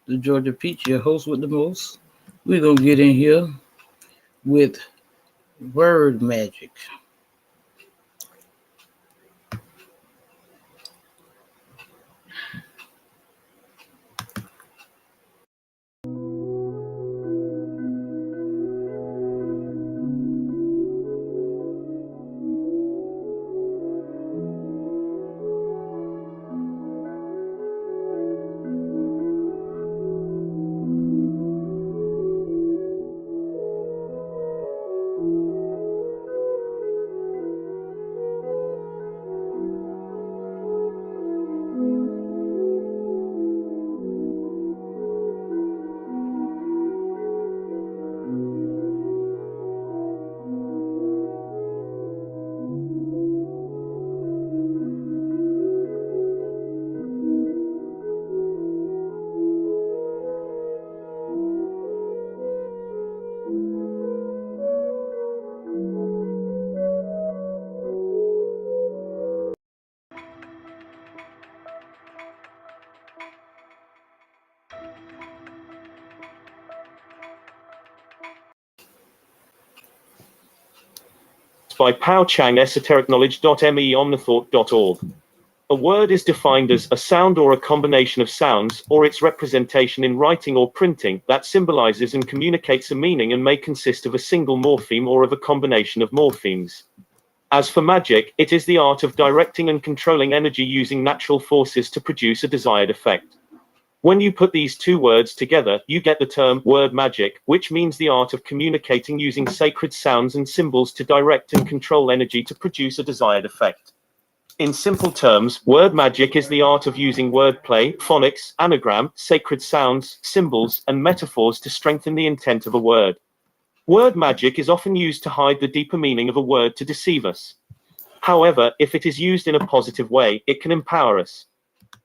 the Georgia Peach, your host with the most. We're going to get in here with word magic. By Pao Chang, esotericknowledge.me, omnithought.org. A word is defined as a sound or a combination of sounds, or its representation in writing or printing, that symbolizes and communicates a meaning and may consist of a single morpheme or of a combination of morphemes. As for magic, it is the art of directing and controlling energy using natural forces to produce a desired effect. When you put these two words together, you get the term word magic, which means the art of communicating using sacred sounds and symbols to direct and control energy to produce a desired effect. In simple terms, word magic is the art of using wordplay, phonics, anagram, sacred sounds, symbols, and metaphors to strengthen the intent of a word. Word magic is often used to hide the deeper meaning of a word to deceive us. However, if it is used in a positive way, it can empower us.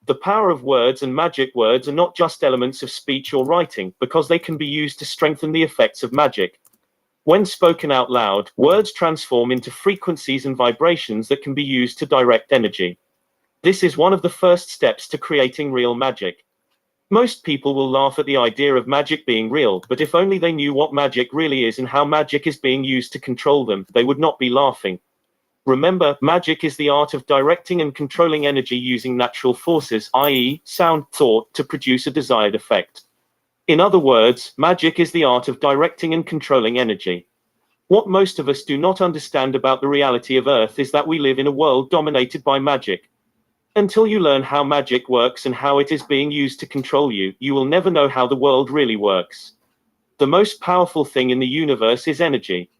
The power of words and magic words are not just elements of speech or writing, because they can be used to strengthen the effects of magic. When spoken out loud, words transform into frequencies and vibrations that can be used to direct energy. This is one of the first steps to creating real magic. Most people will laugh at the idea of magic being real, but if only they knew what magic really is and how magic is being used to control them, they would not be laughing. Remember, magic is the art of directing and controlling energy using natural forces, i.e., sound, thought, to produce a desired effect. In other words, magic is the art of directing and controlling energy. What most of us do not understand about the reality of Earth is that we live in a world dominated by magic. Until you learn how magic works and how it is being used to control you, you will never know how the world really works. The most powerful thing in the universe is energy.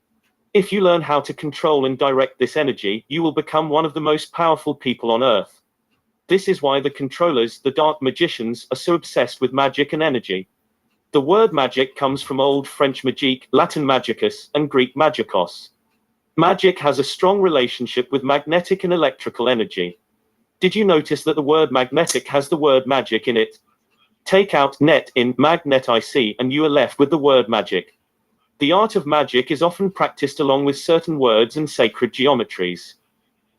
If you learn how to control and direct this energy, you will become one of the most powerful people on Earth. This is why the controllers, the dark magicians, are so obsessed with magic and energy. The word magic comes from Old French magique, Latin magicus, and Greek magikos. Magic has a strong relationship with magnetic and electrical energy. Did you notice that the word magnetic has the word magic in it? Take out net in magnet-ic and you are left with the word magic. The art of magic is often practiced along with certain words and sacred geometries.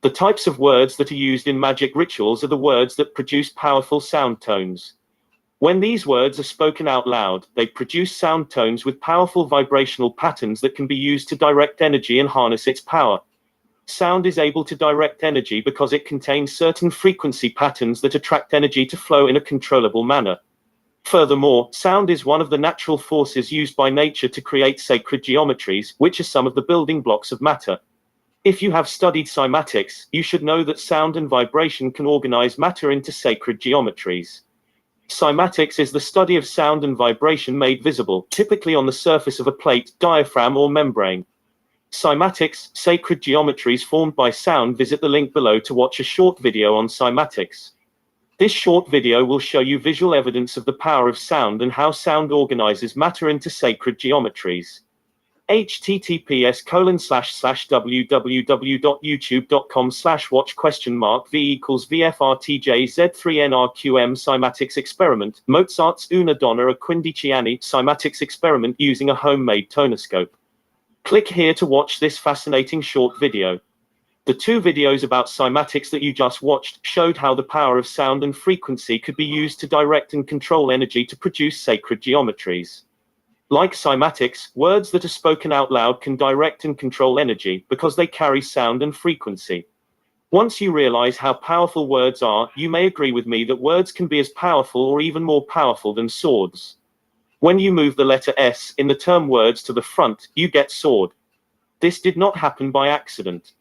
The types of words that are used in magic rituals are the words that produce powerful sound tones. When these words are spoken out loud, they produce sound tones with powerful vibrational patterns that can be used to direct energy and harness its power. Sound is able to direct energy because it contains certain frequency patterns that attract energy to flow in a controllable manner. Furthermore, sound is one of the natural forces used by nature to create sacred geometries, which are some of the building blocks of matter. If you have studied cymatics, you should know that sound and vibration can organize matter into sacred geometries. Cymatics is the study of sound and vibration made visible, typically on the surface of a plate, diaphragm, or membrane. Cymatics, sacred geometries formed by sound. Visit the link below to watch a short video on cymatics. This short video will show you visual evidence of the power of sound and how sound organizes matter into sacred geometries. https://www.youtube.com/watch?v=vfrtjz3nrqm cymatics experiment, Mozart's Una Donna a Quindiciani cymatics experiment using a homemade tonoscope. Click here to watch this fascinating short video. The two videos about cymatics that you just watched showed how the power of sound and frequency could be used to direct and control energy to produce sacred geometries. Like cymatics, words that are spoken out loud can direct and control energy because they carry sound and frequency. Once you realize how powerful words are, you may agree with me that words can be as powerful or even more powerful than swords. When you move the letter S in the term words to the front, you get sword. This did not happen by accident.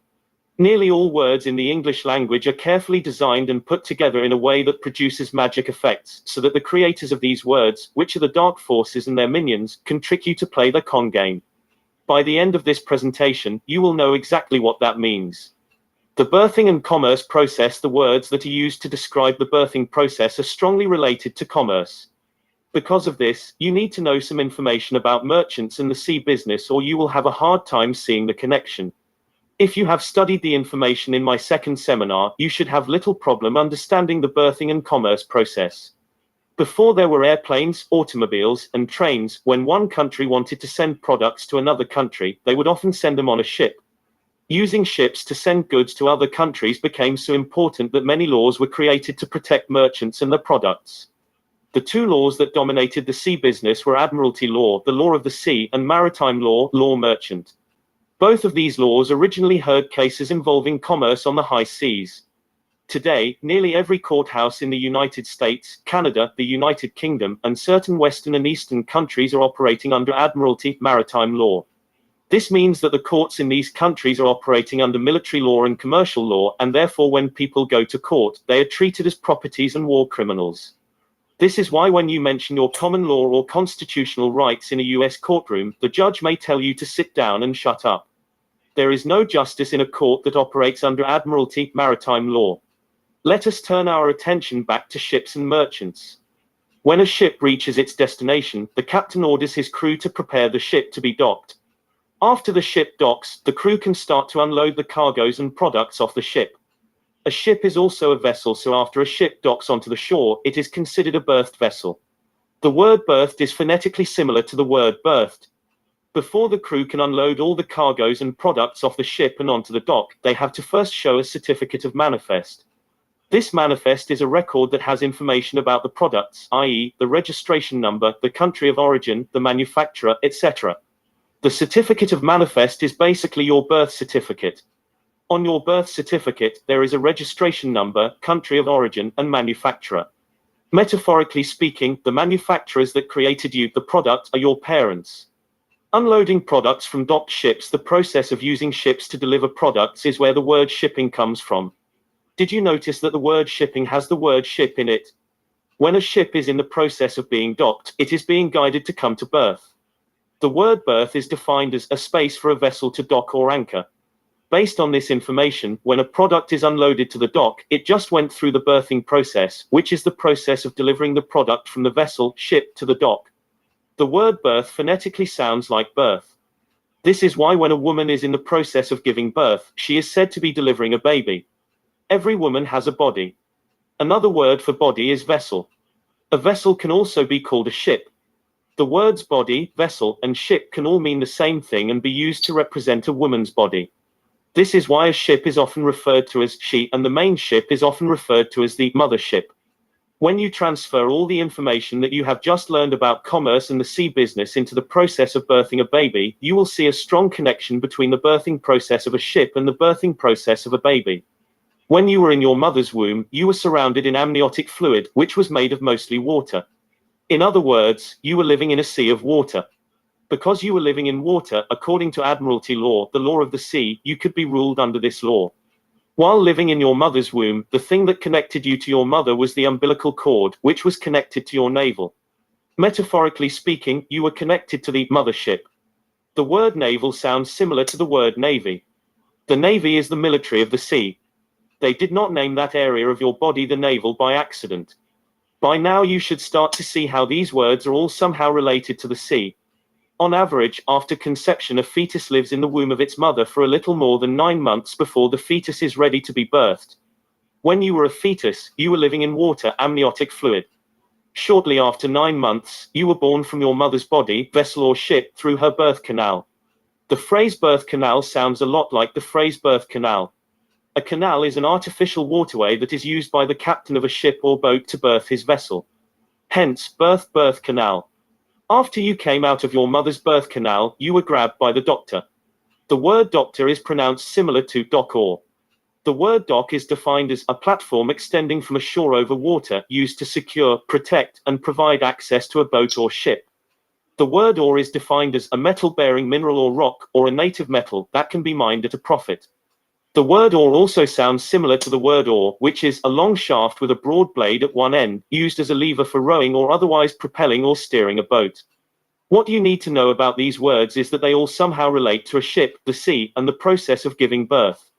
Nearly all words in the English language are carefully designed and put together in a way that produces magic effects, so that the creators of these words, which are the dark forces and their minions, can trick you to play the con game. By the end of this presentation, you will know exactly what that means. The birthing and commerce process, the words that are used to describe the birthing process, are strongly related to commerce. Because of this, you need to know some information about merchants and the sea business, or you will have a hard time seeing the connection. If you have studied the information in my second seminar, you should have little problem understanding the birthing and commerce process. Before there were airplanes, automobiles, and trains, when one country wanted to send products to another country, they would often send them on a ship. Using ships to send goods to other countries became so important that many laws were created to protect merchants and their products. The two laws that dominated the sea business were Admiralty law, the law of the sea, and maritime law, law merchant. Both of these laws originally heard cases involving commerce on the high seas. Today, nearly every courthouse in the United States, Canada, the United Kingdom, and certain Western and Eastern countries are operating under Admiralty maritime law. This means that the courts in these countries are operating under military law and commercial law, and therefore when people go to court, they are treated as properties and war criminals. This is why when you mention your common law or constitutional rights in a US courtroom, the judge may tell you to sit down and shut up. There is no justice in a court that operates under Admiralty maritime law. Let us turn our attention back to ships and merchants. When a ship reaches its destination, the captain orders his crew to prepare the ship to be docked. After the ship docks, the crew can start to unload the cargoes and products off the ship. A ship is also a vessel, so after a ship docks onto the shore, it is considered a berthed vessel. The word berthed is phonetically similar to the word birthed. Before the crew can unload all the cargoes and products off the ship and onto the dock, they have to first show a certificate of manifest. This manifest is a record that has information about the products, i.e., the registration number, the country of origin, the manufacturer, etc. The certificate of manifest is basically your birth certificate. On your birth certificate, there is a registration number, country of origin, and manufacturer. Metaphorically speaking, the manufacturers that created you, the product, are your parents. Unloading products from docked ships. The process of using ships to deliver products is where the word shipping comes from. Did you notice that the word shipping has the word ship in it? When a ship is in the process of being docked, it is being guided to come to berth. The word berth is defined as a space for a vessel to dock or anchor. Based on this information, when a product is unloaded to the dock, it just went through the berthing process, which is the process of delivering the product from the vessel, ship, to the dock. The word birth phonetically sounds like birth. This is why when a woman is in the process of giving birth, she is said to be delivering a baby. Every woman has a body. Another word for body is vessel. A vessel can also be called a ship. The words body, vessel, and ship can all mean the same thing and be used to represent a woman's body. This is why a ship is often referred to as she, and the main ship is often referred to as the mothership. When you transfer all the information that you have just learned about commerce and the sea business into the process of birthing a baby, you will see a strong connection between the birthing process of a ship and the birthing process of a baby. When you were in your mother's womb, you were surrounded in amniotic fluid, which was made of mostly water. In other words, you were living in a sea of water. Because you were living in water, according to Admiralty law, the law of the sea, you could be ruled under this law. While living in your mother's womb, the thing that connected you to your mother was the umbilical cord, which was connected to your navel. Metaphorically speaking, you were connected to the mothership. The word naval sounds similar to the word navy. The navy is the military of the sea. They did not name that area of your body the navel by accident. By now you should start to see how these words are all somehow related to the sea. On average, after conception, a fetus lives in the womb of its mother for a little more than 9 months before the fetus is ready to be birthed. When you were a fetus, you were living in water, amniotic fluid. Shortly after 9 months, you were born from your mother's body, vessel or ship, through her birth canal. The phrase birth canal sounds a lot like the phrase birth canal. A canal is an artificial waterway that is used by the captain of a ship or boat to berth his vessel. Hence, birth canal. After you came out of your mother's birth canal, you were grabbed by the doctor. The word doctor is pronounced similar to dock or. The word dock is defined as a platform extending from a shore over water used to secure, protect, and provide access to a boat or ship. The word ore is defined as a metal-bearing mineral or rock, or a native metal, that can be mined at a profit. The word ore also sounds similar to the word oar, which is a long shaft with a broad blade at one end, used as a lever for rowing or otherwise propelling or steering a boat. What you need to know about these words is that they all somehow relate to a ship, the sea, and the process of giving birth.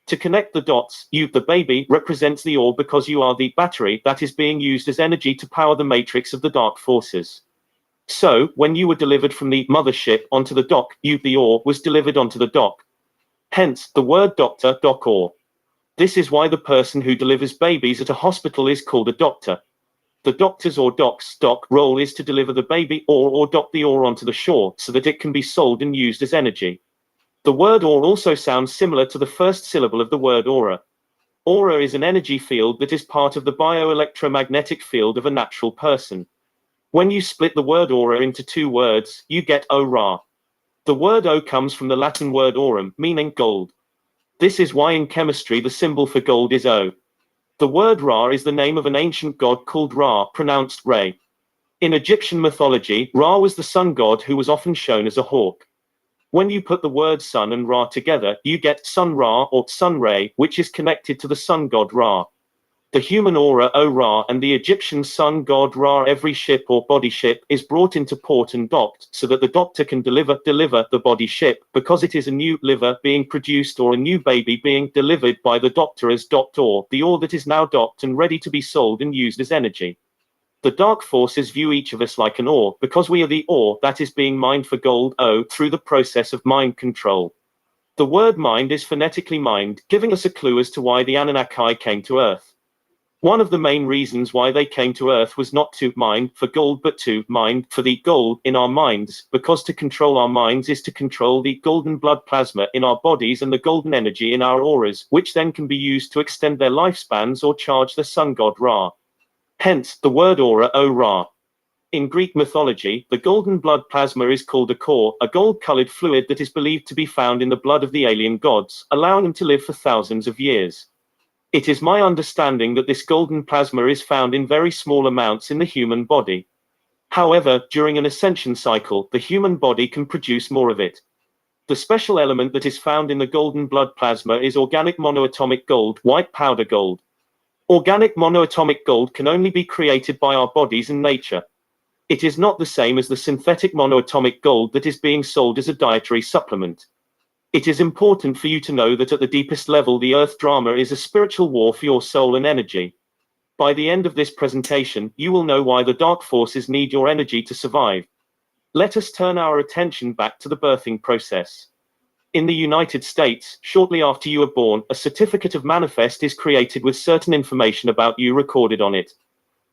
To connect the dots, you, the baby, represents the ore because you are the battery that is being used as energy to power the matrix of the dark forces. So, when you were delivered from the mothership onto the dock, you, the ore, was delivered onto the dock. Hence, the word doctor, dock ore. This is why the person who delivers babies at a hospital is called a doctor. The doctor's or dock's dock role is to deliver the baby or dock the ore onto the shore so that it can be sold and used as energy. The word ore also sounds similar to the first syllable of the word aura. Aura is an energy field that is part of the bioelectromagnetic field of a natural person. When you split the word aura into two words, you get O-Ra. The word O comes from the Latin word aurum, meaning gold. This is why in chemistry the symbol for gold is O. The word Ra is the name of an ancient god called Ra, pronounced Re. In Egyptian mythology, Ra was the sun god who was often shown as a hawk. When you put the word sun and Ra together, you get Sun Ra or Sun Re, which is connected to the sun god Ra. The human aura O-Ra and the Egyptian sun god Ra. Every ship or body ship is brought into port and docked so that the doctor can deliver the body ship, because it is a new liver being produced or a new baby being delivered by the doctor as docked ore, the ore that is now docked and ready to be sold and used as energy. The dark forces view each of us like an ore because we are the ore that is being mined for gold O through the process of mind control. The word mind is phonetically mined, giving us a clue as to why the Anunnaki came to Earth. One of the main reasons why they came to Earth was not to mine for gold but to mine for the gold in our minds, because to control our minds is to control the golden blood plasma in our bodies and the golden energy in our auras, which then can be used to extend their lifespans or charge the sun god Ra. Hence, the word aura O-Ra. In Greek mythology, the golden blood plasma is called a core, a gold-colored fluid that is believed to be found in the blood of the alien gods, allowing them to live for thousands of years. It is my understanding that this golden plasma is found in very small amounts in the human body. However, during an ascension cycle, the human body can produce more of it. The special element that is found in the golden blood plasma is organic monoatomic gold, white powder gold. Organic monoatomic gold can only be created by our bodies and nature. It is not the same as the synthetic monoatomic gold that is being sold as a dietary supplement. It is important for you to know that at the deepest level, the Earth drama is a spiritual war for your soul and energy. By the end of this presentation, you will know why the dark forces need your energy to survive. Let us turn our attention back to the birthing process. In the United States, shortly after you are born, a certificate of manifest is created with certain information about you recorded on it.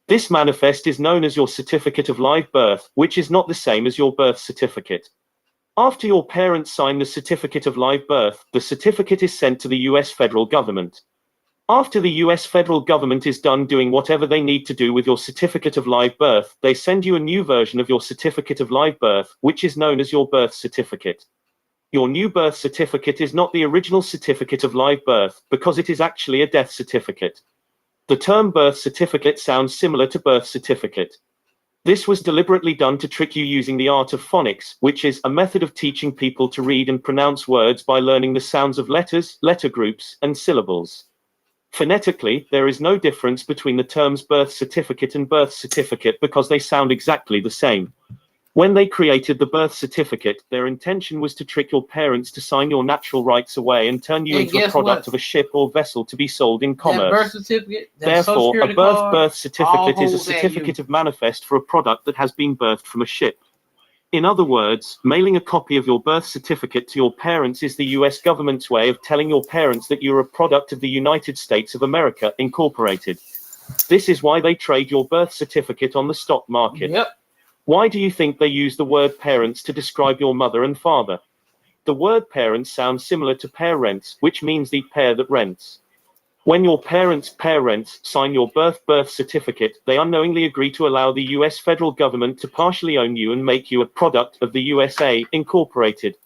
This manifest is known as your certificate of live birth, which is not the same as your birth certificate. After your parents sign the certificate of live birth, the certificate is sent to the US federal government. After the US federal government is done doing whatever they need to do with your certificate of live birth, they send you a new version of your certificate of live birth, which is known as your birth certificate. Your new birth certificate is not the original certificate of live birth, because it is actually a death certificate. The term birth certificate sounds similar to birth certificate. This was deliberately done to trick you using the art of phonics, which is a method of teaching people to read and pronounce words by learning the sounds of letters, letter groups, and syllables. Phonetically, there is no difference between the terms birth certificate and birth certificate because they sound exactly the same. When they created the birth certificate, their intention was to trick your parents to sign your natural rights away and turn you into a product of a ship or vessel to be sold in commerce. That birth certificate, that Therefore, a birth certificate is a hold that certificate of manifest for a product that has been birthed from a ship. In other words, mailing a copy of your birth certificate to your parents is the US government's way of telling your parents that you're a product of the United States of America, Incorporated. This is why they trade your birth certificate on the stock market. Yep. Why do you think they use the word parents to describe your mother and father? The word parents sounds similar to parents, which means the pair that rents. When your parents sign your birth certificate, they unknowingly agree to allow the US federal government to partially own you and make you a product of the USA, Incorporated.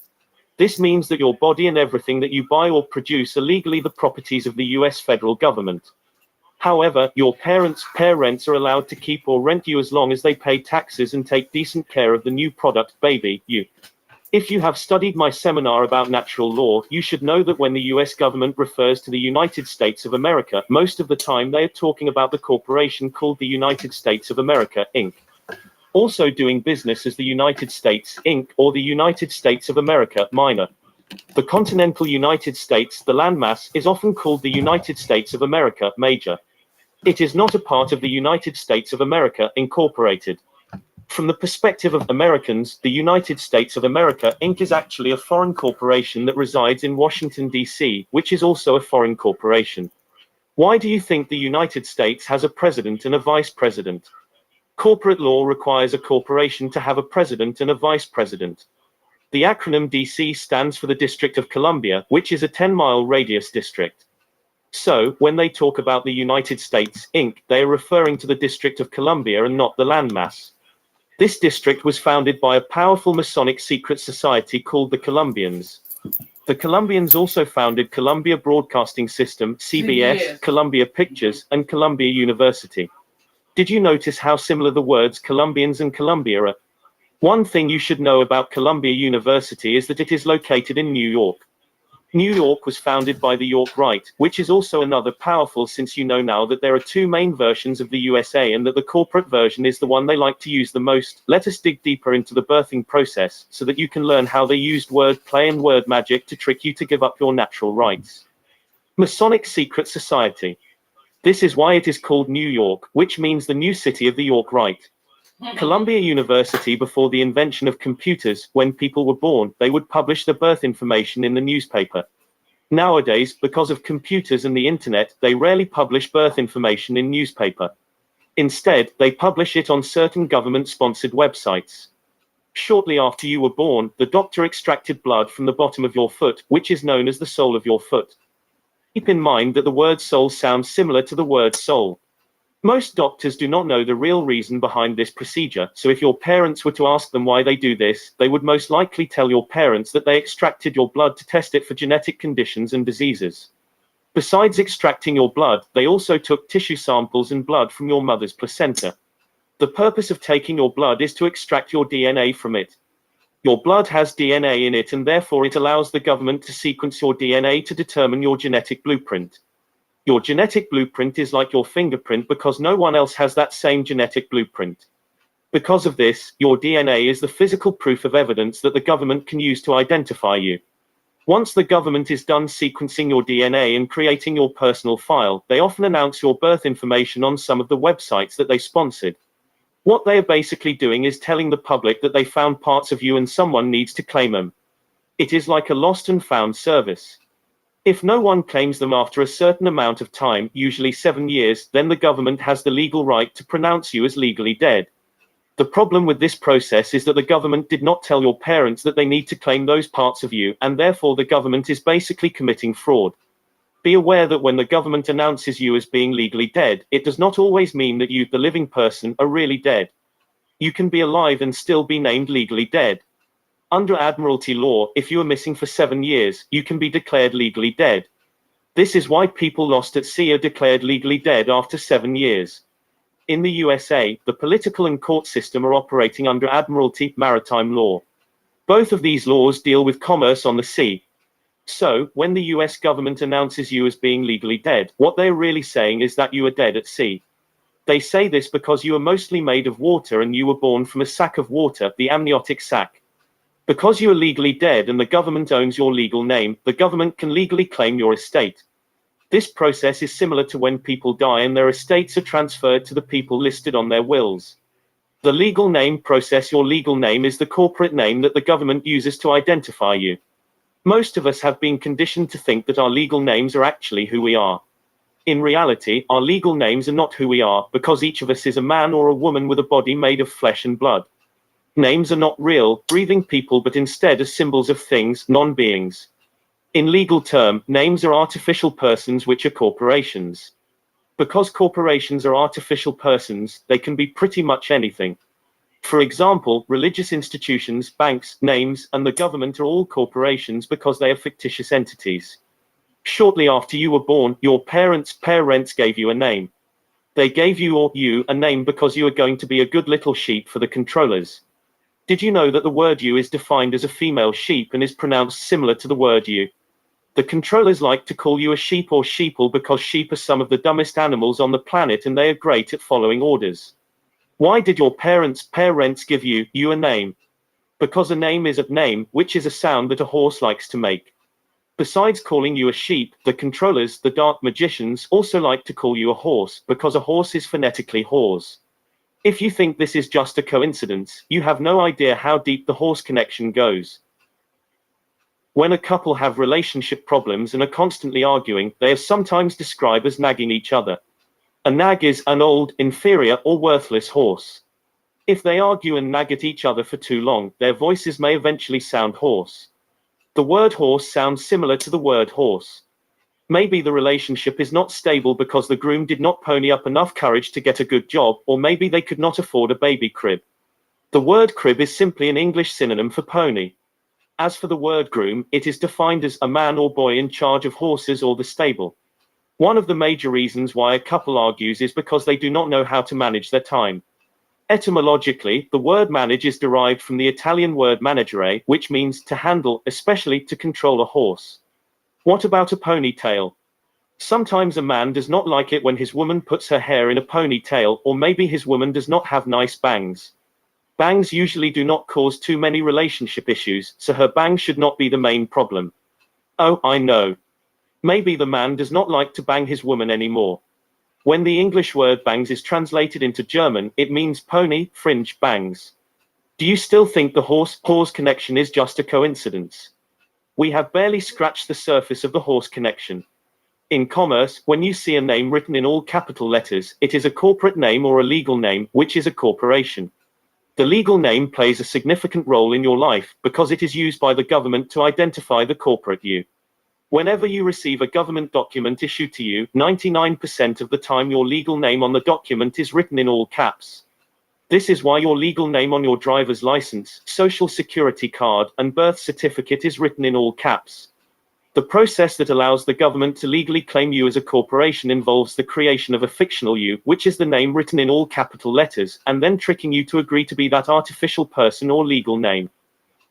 This means that your body and everything that you buy or produce are legally the properties of the US federal government. However, your parents' parents are allowed to keep or rent you as long as they pay taxes and take decent care of the new product, baby, you. If you have studied my seminar about natural law, you should know that when the US government refers to the United States of America, most of the time they are talking about the corporation called the United States of America, Inc. Also doing business as the United States, Inc., or the United States of America, minor. The continental United States, the landmass, is often called the United States of America, major. It is not a part of the United States of America, Incorporated. From the perspective of Americans, the United States of America, Inc. is actually a foreign corporation that resides in Washington, D.C., which is also a foreign corporation. Why do you think the United States has a president and a vice president? Corporate law requires a corporation to have a president and a vice president. The acronym DC stands for the District of Columbia, which is a 10-mile radius district. So, when they talk about the United States, Inc., they are referring to the District of Columbia and not the landmass. This district was founded by a powerful Masonic secret society called the Columbians. The Columbians also founded Columbia Broadcasting System, CBS, Columbia Pictures, and Columbia University. Did you notice how similar the words Columbians and Columbia are? One thing you should know about Columbia University is that it is located in New York. New York was founded by the York Rite, which is also another powerful, since you know now that there are two main versions of the USA and that the corporate version is the one they like to use the most. Let us dig deeper into the birthing process so that you can learn how they used word play and word magic to trick you to give up your natural rights. Masonic Secret Society. This is why it is called New York, which means the new city of the York Rite. Columbia University, before the invention of computers, when people were born, they would publish the birth information in the newspaper. Nowadays, because of computers and the internet, they rarely publish birth information in newspaper. Instead, they publish it on certain government-sponsored websites. Shortly after you were born, the doctor extracted blood from the bottom of your foot, which is known as the sole of your foot. Keep in mind that the word soul sounds similar to the word soul. Most doctors do not know the real reason behind this procedure, so if your parents were to ask them why they do this, they would most likely tell your parents that they extracted your blood to test it for genetic conditions and diseases. Besides extracting your blood, they also took tissue samples and blood from your mother's placenta. The purpose of taking your blood is to extract your DNA from it. Your blood has DNA in it, and therefore it allows the government to sequence your DNA to determine your genetic blueprint. Your genetic blueprint is like your fingerprint because no one else has that same genetic blueprint. Because of this, your DNA is the physical proof of evidence that the government can use to identify you. Once the government is done sequencing your DNA and creating your personal file, they often announce your birth information on some of the websites that they sponsored. What they are basically doing is telling the public that they found parts of you and someone needs to claim them. It is like a lost and found service. If no one claims them after a certain amount of time, usually 7 years, then the government has the legal right to pronounce you as legally dead. The problem with this process is that the government did not tell your parents that they need to claim those parts of you, and therefore the government is basically committing fraud. Be aware that when the government announces you as being legally dead, it does not always mean that you, the living person, are really dead. You can be alive and still be named legally dead. Under Admiralty law, if you are missing for 7 years, you can be declared legally dead. This is why people lost at sea are declared legally dead after 7 years. In the USA, the political and court system are operating under Admiralty maritime law. Both of these laws deal with commerce on the sea. So, when the US government announces you as being legally dead, what they are really saying is that you are dead at sea. They say this because you are mostly made of water and you were born from a sack of water, the amniotic sac. Because you are legally dead and the government owns your legal name, the government can legally claim your estate. This process is similar to when people die and their estates are transferred to the people listed on their wills. The legal name process. Your legal name is the corporate name that the government uses to identify you. Most of us have been conditioned to think that our legal names are actually who we are. In reality, our legal names are not who we are, because each of us is a man or a woman with a body made of flesh and blood. Names are not real, breathing people but instead are symbols of things, non-beings. In legal term, names are artificial persons which are corporations. Because corporations are artificial persons, they can be pretty much anything. For example, religious institutions, banks, names, and the government are all corporations because they are fictitious entities. Shortly after you were born, your parents' gave you a name. They gave you or you a name because you are going to be a good little sheep for the controllers. Did you know that the word you is defined as a female sheep and is pronounced similar to the word you? The controllers like to call you a sheep or sheeple because sheep are some of the dumbest animals on the planet and they are great at following orders. Why did your parents' give you a name? Because a name is a name, which is a sound that a horse likes to make. Besides calling you a sheep, the controllers, the dark magicians, also like to call you a horse, because a horse is phonetically horse. If you think this is just a coincidence, you have no idea how deep the horse connection goes. When a couple have relationship problems and are constantly arguing, they are sometimes described as nagging each other. A nag is an old, inferior, or worthless horse. If they argue and nag at each other for too long, their voices may eventually sound hoarse. The word horse sounds similar to the word horse. Maybe the relationship is not stable because the groom did not pony up enough courage to get a good job, or maybe they could not afford a baby crib. The word crib is simply an English synonym for pony. As for the word groom, it is defined as a man or boy in charge of horses or the stable. One of the major reasons why a couple argues is because they do not know how to manage their time. Etymologically, the word manage is derived from the Italian word manegere, which means to handle, especially to control a horse. What about a ponytail? Sometimes a man does not like it when his woman puts her hair in a ponytail, or maybe his woman does not have nice bangs. Bangs usually do not cause too many relationship issues, so her bangs should not be the main problem. Oh, I know. Maybe the man does not like to bang his woman anymore. When the English word bangs is translated into German, it means pony, fringe, bangs. Do you still think the horse connection is just a coincidence? We have barely scratched the surface of the horse connection. In commerce, when you see a name written in all capital letters, it is a corporate name or a legal name, which is a corporation. The legal name plays a significant role in your life because it is used by the government to identify the corporate you. Whenever you receive a government document issued to you, 99% of the time your legal name on the document is written in all caps. This is why your legal name on your driver's license, social security card, and birth certificate is written in all caps. The process that allows the government to legally claim you as a corporation involves the creation of a fictional you, which is the name written in all capital letters, and then tricking you to agree to be that artificial person or legal name.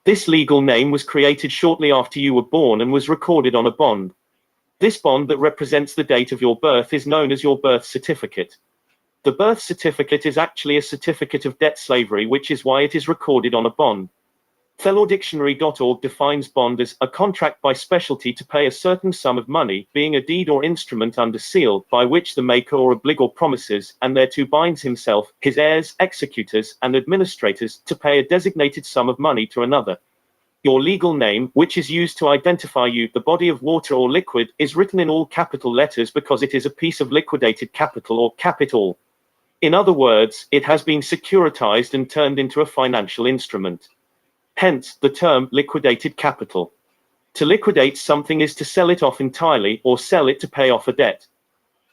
This legal name was created shortly after you were born and was recorded on a bond. This bond that represents the date of your birth is known as your birth certificate. The birth certificate is actually a certificate of debt slavery, which is why it is recorded on a bond. Thellordictionary.org defines bond as a contract by specialty to pay a certain sum of money, being a deed or instrument under seal, by which the maker or obligor promises, and thereto binds himself, his heirs, executors, and administrators, to pay a designated sum of money to another. Your legal name, which is used to identify you, the body of water or liquid, is written in all capital letters because it is a piece of liquidated capital or capital. In other words, it has been securitized and turned into a financial instrument. Hence, the term liquidated capital. To liquidate something is to sell it off entirely, or sell it to pay off a debt.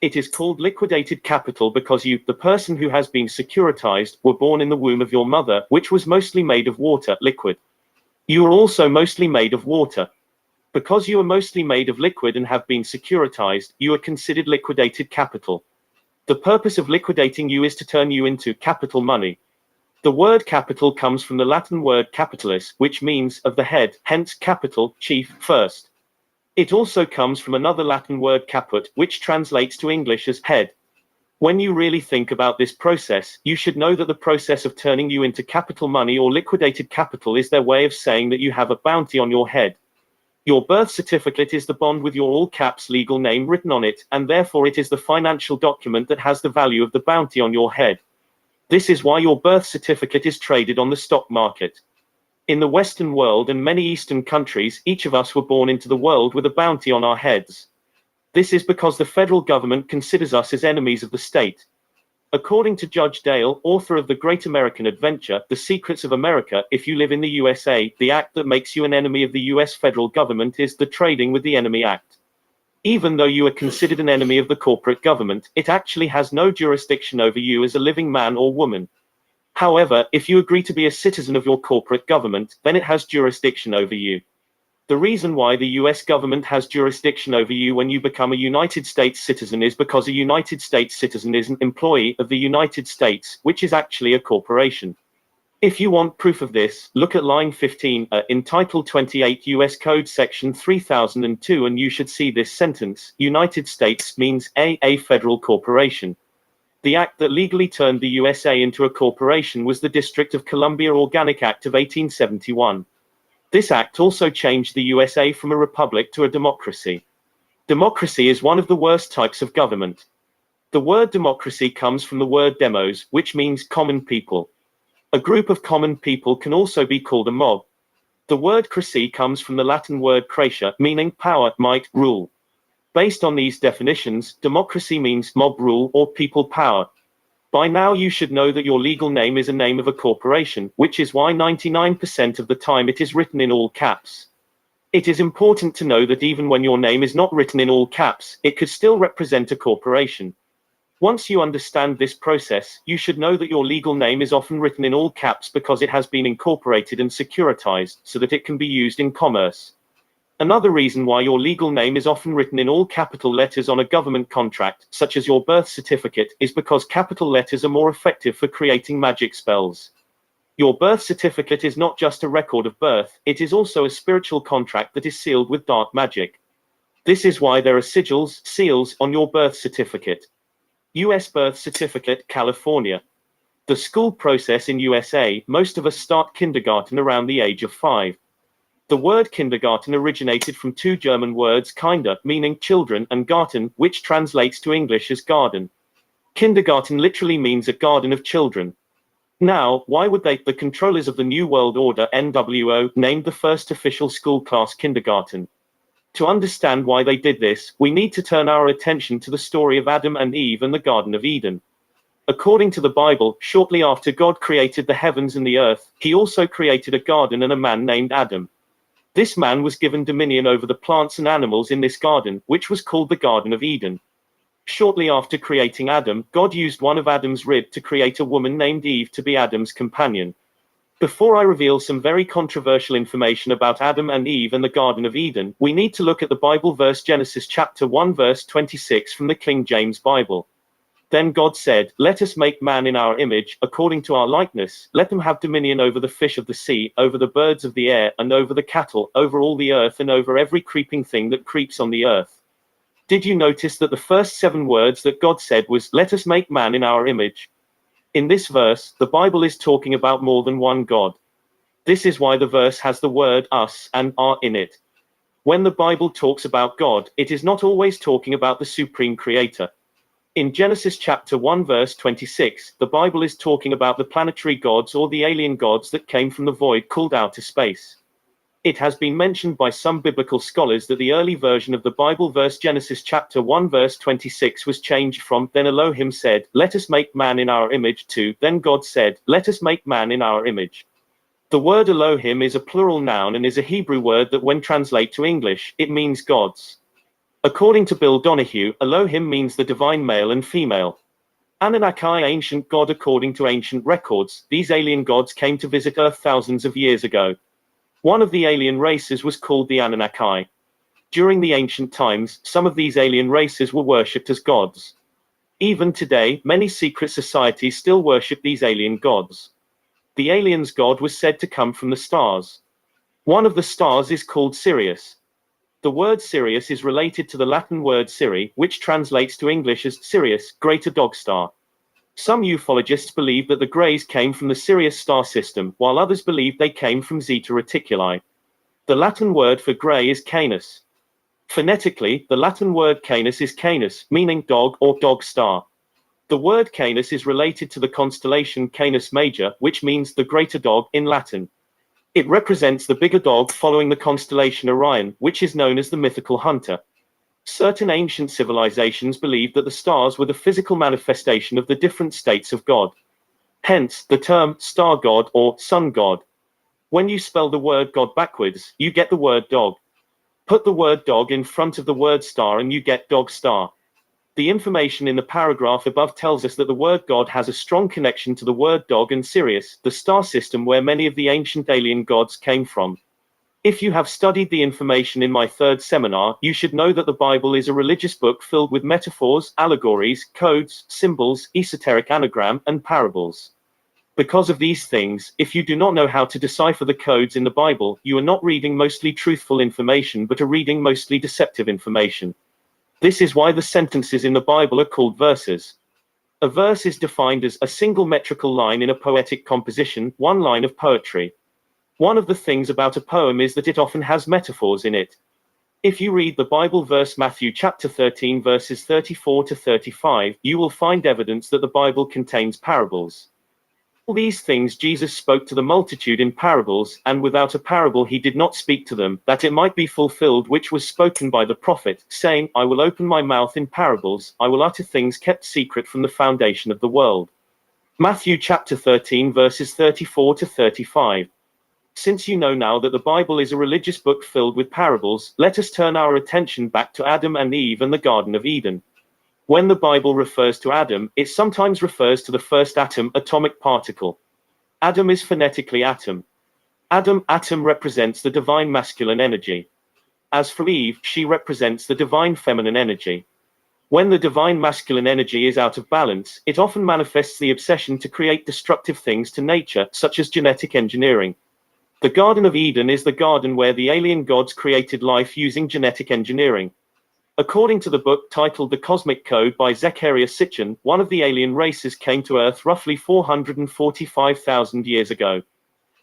It is called liquidated capital because you, the person who has been securitized, were born in the womb of your mother, which was mostly made of water, liquid. You are also mostly made of water. Because you are mostly made of liquid and have been securitized, you are considered liquidated capital. The purpose of liquidating you is to turn you into capital money. The word capital comes from the Latin word capitalis, which means of the head, hence capital, chief, first. It also comes from another Latin word caput, which translates to English as head. When you really think about this process, you should know that the process of turning you into capital money or liquidated capital is their way of saying that you have a bounty on your head. Your birth certificate is the bond with your all caps legal name written on it, and therefore it is the financial document that has the value of the bounty on your head. This is why your birth certificate is traded on the stock market. In the Western world and many Eastern countries, each of us were born into the world with a bounty on our heads. This is because the federal government considers us as enemies of the state. According to Judge Dale, author of The Great American Adventure, The Secrets of America, if you live in the USA, the act that makes you an enemy of the US federal government is the Trading with the Enemy Act. Even though you are considered an enemy of the corporate government, it actually has no jurisdiction over you as a living man or woman. However, if you agree to be a citizen of your corporate government, then it has jurisdiction over you. The reason why the US government has jurisdiction over you when you become a United States citizen is because a United States citizen is an employee of the United States, which is actually a corporation. If you want proof of this, look at line 15 in Title 28 US Code Section 3002 and you should see this sentence, United States means a federal corporation. The act that legally turned the USA into a corporation was the District of Columbia Organic Act of 1871. This act also changed the USA from a republic to a democracy. Democracy is one of the worst types of government. The word democracy comes from the word demos, which means common people. A group of common people can also be called a mob. The word cracy comes from the Latin word cratia, meaning power, might, rule. Based on these definitions, democracy means mob rule or people power. By now you should know that your legal name is a name of a corporation, which is why 99% of the time it is written in all caps. It is important to know that even when your name is not written in all caps, it could still represent a corporation. Once you understand this process, you should know that your legal name is often written in all caps because it has been incorporated and securitized so that it can be used in commerce. Another reason why your legal name is often written in all capital letters on a government contract, such as your birth certificate, is because capital letters are more effective for creating magic spells. Your birth certificate is not just a record of birth, it is also a spiritual contract that is sealed with dark magic. This is why there are sigils, seals, on your birth certificate. U.S. Birth Certificate, California. The school process in USA, most of us start kindergarten around the age of 5. The word kindergarten originated from two German words kinder, meaning children, and Garten, which translates to English as garden. Kindergarten literally means a garden of children. Now, why would the controllers of the New World Order (NWO) named the first official school class kindergarten? To understand why they did this, we need to turn our attention to the story of Adam and Eve and the Garden of Eden. According to the Bible, shortly after God created the heavens and the earth, he also created a garden and a man named Adam. This man was given dominion over the plants and animals in this garden, which was called the Garden of Eden. Shortly after creating Adam, God used one of Adam's rib to create a woman named Eve to be Adam's companion. Before I reveal some very controversial information about Adam and Eve and the Garden of Eden, we need to look at the Bible verse Genesis chapter 1 verse 26 from the King James Bible. Then God said, "Let us make man in our image, according to our likeness. Let them have dominion over the fish of the sea, over the birds of the air, and over the cattle, over all the earth, and over every creeping thing that creeps on the earth." Did you notice that the first 7 words that God said was, "Let us make man in our image"? In this verse, the Bible is talking about more than one God. This is why the verse has the word us and our in it. When the Bible talks about God, it is not always talking about the supreme creator. In Genesis chapter 1 verse 26, the Bible is talking about the planetary gods or the alien gods that came from the void called outer space. It has been mentioned by some biblical scholars that the early version of the Bible verse Genesis chapter 1 verse 26 was changed from, "Then Elohim said, let us make man in our image," to, "Then God said, let us make man in our image." The word Elohim is a plural noun and is a Hebrew word that when translated to English, it means gods. According to Bill Donahue, Elohim means the divine male and female. Anunnaki, ancient god. According to ancient records, these alien gods came to visit Earth thousands of years ago. One of the alien races was called the Anunnaki. During the ancient times, some of these alien races were worshipped as gods. Even today, many secret societies still worship these alien gods. The aliens' god was said to come from the stars. One of the stars is called Sirius. The word Sirius is related to the Latin word Siri, which translates to English as Sirius, greater dog star. Some ufologists believe that the Greys came from the Sirius star system, while others believe they came from Zeta Reticuli. The Latin word for Grey is Canis. Phonetically, the Latin word Canis is Canis, meaning dog or dog star. The word Canis is related to the constellation Canis Major, which means the greater dog in Latin. It represents the bigger dog following the constellation Orion, which is known as the mythical hunter. Certain ancient civilizations believed that the stars were the physical manifestation of the different states of God. Hence, the term star god or sun god. When you spell the word God backwards, you get the word dog. Put the word dog in front of the word star and you get dog star. The information in the paragraph above tells us that the word God has a strong connection to the word dog and Sirius, the star system where many of the ancient alien gods came from. If you have studied the information in my third seminar, you should know that the Bible is a religious book filled with metaphors, allegories, codes, symbols, esoteric anagram, and parables. Because of these things, if you do not know how to decipher the codes in the Bible, you are not reading mostly truthful information but are reading mostly deceptive information. This is why the sentences in the Bible are called verses. A verse is defined as a single metrical line in a poetic composition, one line of poetry. One of the things about a poem is that it often has metaphors in it. If you read the Bible verse Matthew chapter 13 verses 34 to 35, you will find evidence that the Bible contains parables. All these things Jesus spoke to the multitude in parables, and without a parable he did not speak to them, that it might be fulfilled which was spoken by the prophet, saying, I will open my mouth in parables, I will utter things kept secret from the foundation of the world. Matthew chapter 13 verses 34 to 35. Since you know now that the Bible is a religious book filled with parables, let us turn our attention back to Adam and Eve and the Garden of Eden. When the Bible refers to Adam, it sometimes refers to the first atom, atomic particle. Adam is phonetically atom. Atom represents the divine masculine energy. As for Eve, she represents the divine feminine energy. When the divine masculine energy is out of balance, it often manifests the obsession to create destructive things to nature, such as genetic engineering. The Garden of Eden is the garden where the alien gods created life using genetic engineering. According to the book titled The Cosmic Code by Zecharia Sitchin, one of the alien races came to Earth roughly 445,000 years ago.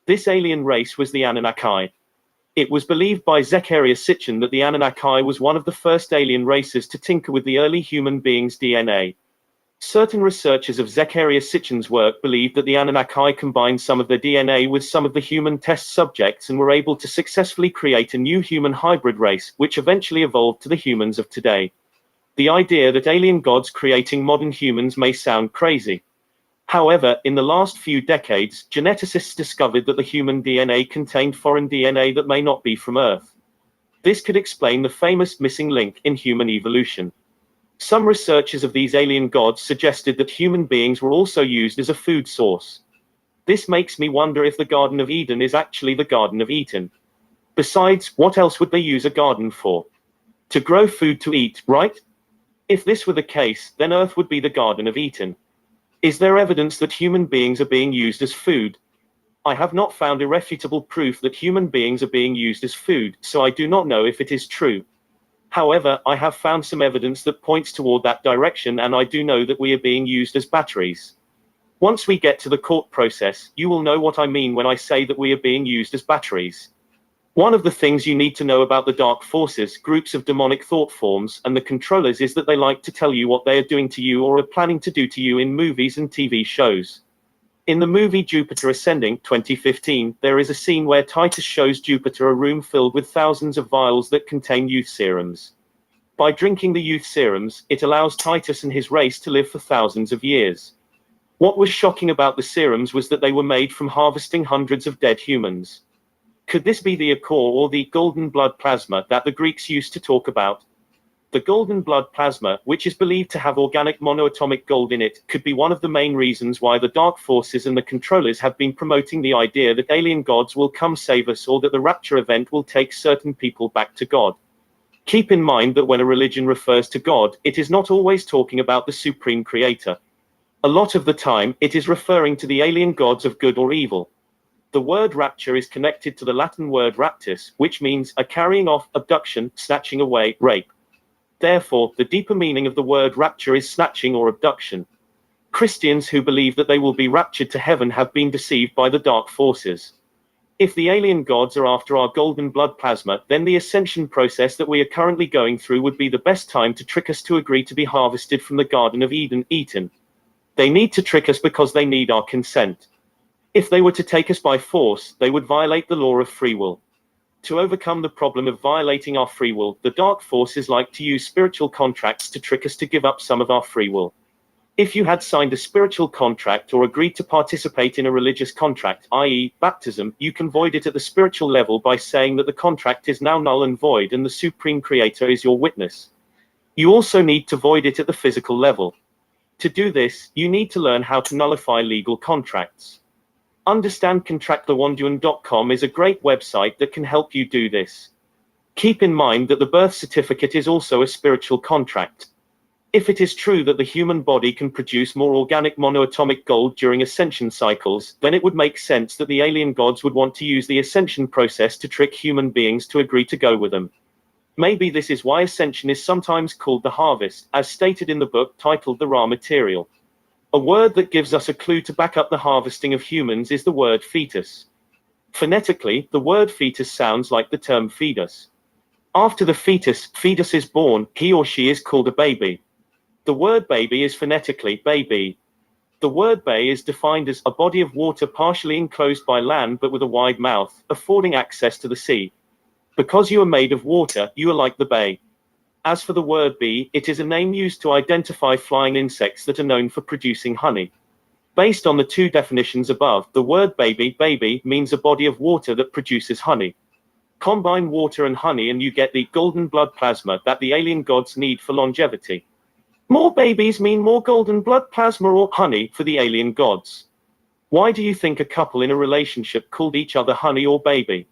This alien race was the Anunnaki. It was believed by Zecharia Sitchin that the Anunnaki was one of the first alien races to tinker with the early human beings' DNA. Certain researchers of Zecharia Sitchin's work believed that the Anunnaki combined some of their DNA with some of the human test subjects and were able to successfully create a new human hybrid race, which eventually evolved to the humans of today. The idea that alien gods creating modern humans may sound crazy. However, in the last few decades, geneticists discovered that the human DNA contained foreign DNA that may not be from Earth. This could explain the famous missing link in human evolution. Some researchers of these alien gods suggested that human beings were also used as a food source. This makes me wonder if the Garden of Eden is actually the Garden of Eden. Besides, what else would they use a garden for? To grow food to eat, right? If this were the case, then Earth would be the Garden of Eden. Is there evidence that human beings are being used as food? I have not found irrefutable proof that human beings are being used as food, so I do not know if it is true. However, I have found some evidence that points toward that direction, and I do know that we are being used as batteries. Once we get to the court process, you will know what I mean when I say that we are being used as batteries. One of the things you need to know about the dark forces, groups of demonic thought forms, and the controllers is that they like to tell you what they are doing to you or are planning to do to you in movies and TV shows. In the movie Jupiter Ascending, 2015, there is a scene where Titus shows Jupiter a room filled with thousands of vials that contain youth serums. By drinking the youth serums, it allows Titus and his race to live for thousands of years. What was shocking about the serums was that they were made from harvesting hundreds of dead humans. Could this be the EqG or the golden blood plasma that the Greeks used to talk about? The golden blood plasma, which is believed to have organic monoatomic gold in it, could be one of the main reasons why the dark forces and the controllers have been promoting the idea that alien gods will come save us or that the rapture event will take certain people back to God. Keep in mind that when a religion refers to God, it is not always talking about the supreme creator. A lot of the time, it is referring to the alien gods of good or evil. The word rapture is connected to the Latin word raptus, which means a carrying off, abduction, snatching away, rape. Therefore, the deeper meaning of the word rapture is snatching or abduction. Christians who believe that they will be raptured to heaven have been deceived by the dark forces. If the alien gods are after our golden blood plasma, then the ascension process that we are currently going through would be the best time to trick us to agree to be harvested from the Garden of Eden, eaten. They need to trick us because they need our consent. If they were to take us by force, they would violate the law of free will. To overcome the problem of violating our free will, the dark forces like to use spiritual contracts to trick us to give up some of our free will. If you had signed a spiritual contract or agreed to participate in a religious contract, i.e., baptism, you can void it at the spiritual level by saying that the contract is now null and void and the Supreme Creator is your witness. You also need to void it at the physical level. To do this, you need to learn how to nullify legal contracts. UnderstandContractTheOneDoing.com is a great website that can help you do this. Keep in mind that the birth certificate is also a spiritual contract. If it is true that the human body can produce more organic monoatomic gold during ascension cycles, then it would make sense that the alien gods would want to use the ascension process to trick human beings to agree to go with them. Maybe this is why ascension is sometimes called the harvest, as stated in the book titled The Raw Material. A word that gives us a clue to back up the harvesting of humans is the word fetus. Phonetically, the word fetus sounds like the term fetus. After the fetus is born, he or she is called a baby. The word baby is phonetically baby. The word bay is defined as a body of water partially enclosed by land but with a wide mouth, affording access to the sea. Because you are made of water, you are like the bay. As for the word bee, it is a name used to identify flying insects that are known for producing honey. Based on the two definitions above, the word baby means a body of water that produces honey. Combine water and honey and you get the golden blood plasma that the alien gods need for longevity. More babies mean more golden blood plasma or honey for the alien gods. Why do you think a couple in a relationship called each other honey or baby?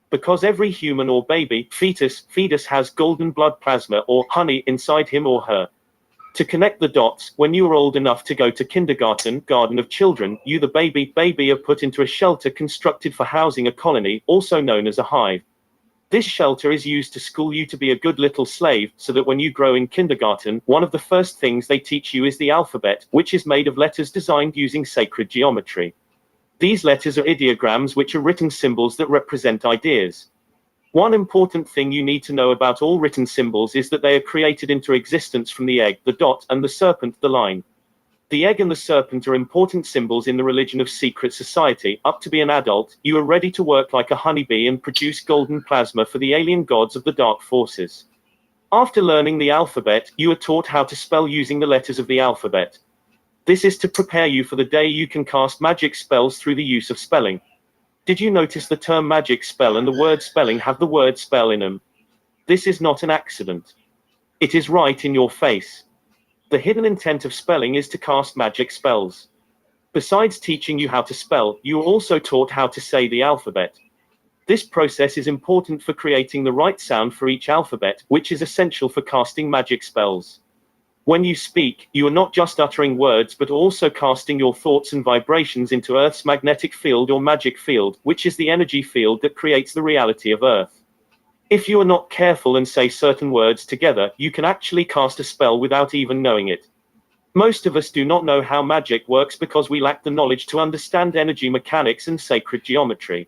Because every human or baby, fetus has golden blood plasma or honey inside him or her. To connect the dots, when you are old enough to go to kindergarten, garden of children, you the baby are put into a shelter constructed for housing a colony, also known as a hive. This shelter is used to school you to be a good little slave, so that when you grow in kindergarten, one of the first things they teach you is the alphabet, which is made of letters designed using sacred geometry. These letters are ideograms, which are written symbols that represent ideas. One important thing you need to know about all written symbols is that they are created into existence from the egg, the dot, and the serpent, the line. The egg and the serpent are important symbols in the religion of secret society. Up to be an adult, you are ready to work like a honeybee and produce golden plasma for the alien gods of the dark forces. After learning the alphabet, you are taught how to spell using the letters of the alphabet. This is to prepare you for the day you can cast magic spells through the use of spelling. Did you notice the term magic spell and the word spelling have the word spell in them? This is not an accident. It is right in your face. The hidden intent of spelling is to cast magic spells. Besides teaching you how to spell, you are also taught how to say the alphabet. This process is important for creating the right sound for each alphabet, which is essential for casting magic spells. When you speak, you are not just uttering words but also casting your thoughts and vibrations into Earth's magnetic field or magic field, which is the energy field that creates the reality of Earth. If you are not careful and say certain words together, you can actually cast a spell without even knowing it. Most of us do not know how magic works because we lack the knowledge to understand energy mechanics and sacred geometry.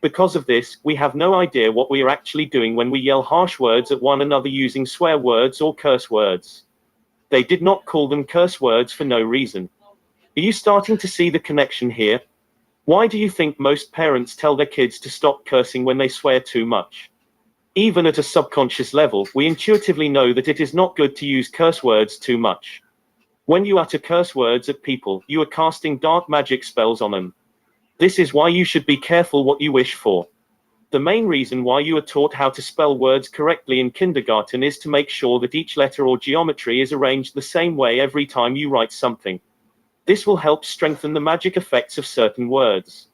Because of this, we have no idea what we are actually doing when we yell harsh words at one another using swear words or curse words. They did not call them curse words for no reason. Are you starting to see the connection here? Why do you think most parents tell their kids to stop cursing when they swear too much? Even at a subconscious level, we intuitively know that it is not good to use curse words too much. When you utter curse words at people, you are casting dark magic spells on them. This is why you should be careful what you wish for. The main reason why you are taught how to spell words correctly in kindergarten is to make sure that each letter or geometry is arranged the same way every time you write something. This will help strengthen the magic effects of certain words.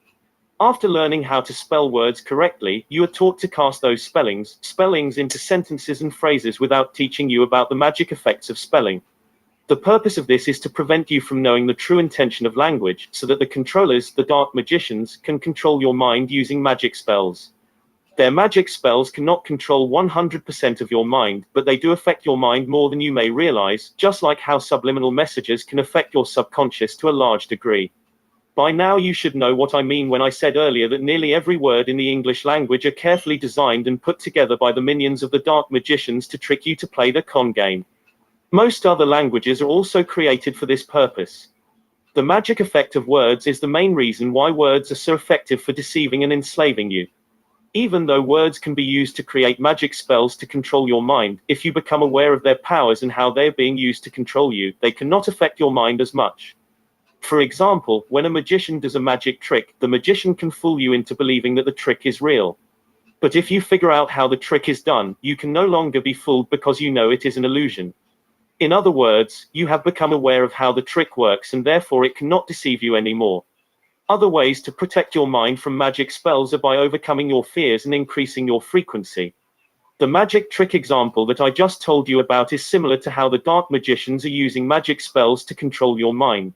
After learning how to spell words correctly, you are taught to cast those spellings into sentences and phrases without teaching you about the magic effects of spelling. The purpose of this is to prevent you from knowing the true intention of language, so that the controllers, the dark magicians, can control your mind using magic spells. Their magic spells cannot control 100% of your mind, but they do affect your mind more than you may realize, just like how subliminal messages can affect your subconscious to a large degree. By now you should know what I mean when I said earlier that nearly every word in the English language are carefully designed and put together by the minions of the dark magicians to trick you to play their con game. Most other languages are also created for this purpose. The magic effect of words is the main reason why words are so effective for deceiving and enslaving you. Even though words can be used to create magic spells to control your mind, if you become aware of their powers and how they are being used to control you, they cannot affect your mind as much. For example, when a magician does a magic trick, the magician can fool you into believing that the trick is real. But if you figure out how the trick is done, you can no longer be fooled because you know it is an illusion. In other words, you have become aware of how the trick works and therefore it cannot deceive you anymore. Other ways to protect your mind from magic spells are by overcoming your fears and increasing your frequency. The magic trick example that I just told you about is similar to how the dark magicians are using magic spells to control your mind.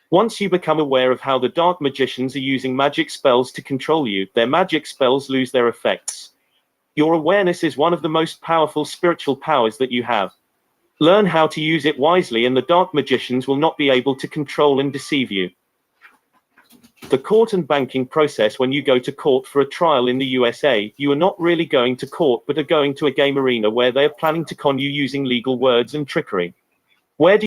Once you become aware of how the dark magicians are using magic spells to control you, their magic spells lose their effects. Your awareness is one of the most powerful spiritual powers that you have. Learn how to use it wisely and the dark magicians will not be able to control and deceive you. The court and banking process. When you go to court for a trial in the USA, you are not really going to court but are going to a game arena where they are planning to con you using legal words and trickery. Where do